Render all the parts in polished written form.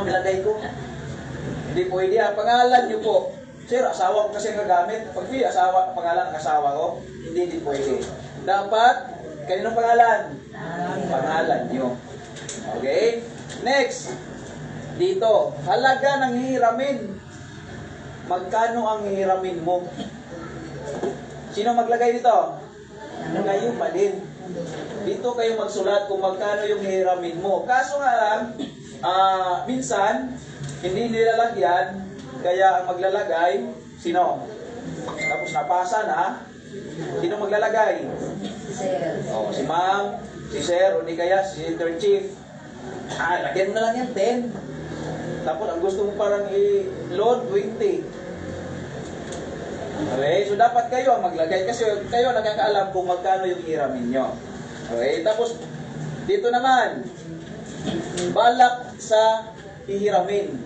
Nilagay ko. Hindi pwede ha. Pangalan nyo po. Sir, asawa ko kasi ang gagamit. Pag may asawa, pangalan ng asawa ko, hindi pwede. Dapat, kaninong pangalan? Pangalan nyo. Okay? Next. Dito, halaga ng hihiramin. Magkano ang hihiramin mo? Sino maglagay dito? Kayo pa din. Dito kayo magsulat kung magkano yung hihiramin mo. Kaso nga lang, minsan, hindi nilalagyan, kaya ang maglalagay, sino? Tapos napasa na, sino maglalagay? Oh, si ma'am, si sir, o di kaya si editor chief. Lagyan mo na lang yan, 10. Tapos ang gusto mo parang i-load, 20. Okay, so dapat kayo ang maglagay kasi kayo nakakaalam kung magkano yung hiramin nyo. Okay, tapos dito naman, balak sa hihiramin.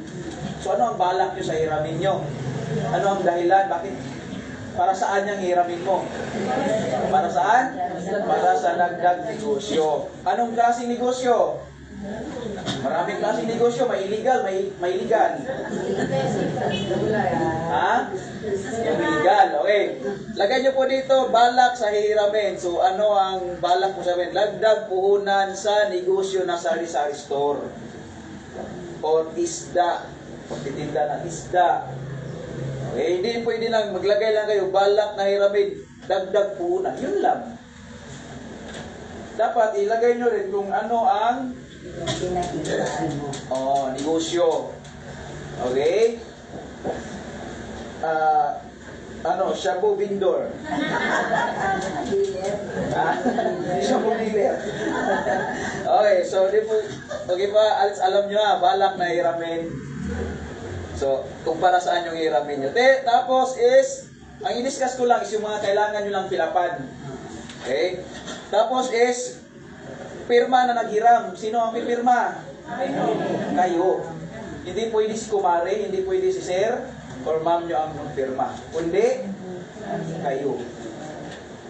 So ano ang balak nyo sa hiramin nyo? Ano ang dahilan? Bakit? Para saan yung hiramin mo? Para saan? Para sa dagdag negosyo. Anong klaseng negosyo? Maraming klaseng negosyo. May illegal, may legal. Ha? Yung illegal. Okay. Lagay nyo po dito, balak sa hihiramin. So ano ang balak mo sabihin? Dagdag puhunan sa negosyo na sari-sari store. O isda. Pagtitinda ng isda. Okay, hindi pwede lang, maglagay lang kayo, balak na hiramin, dagdag puhunan. Yun lang. Dapat ilagay nyo rin kung ano ang negosyo. Okay? Shabu vendor. Shabu dealer. Okay, so okay pa, alam nyo balak na hiramin. So, kung para saan yung hiramin nyo. Tapos is, ang i-discuss ko lang is yung mga kailangan nyo lang pilapan. Okay? Tapos is, pirma na naghiram. Sino ang pipirma? Kayo. Hindi pwede si kumare, hindi pwede si sir, or ma'am nyo ang magpirma. Kundi, kayo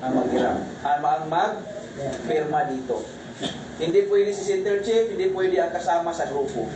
ang maghiram. Ang magpirma dito. Hindi pwede si center chief, hindi pwede ang kasama sa grupo.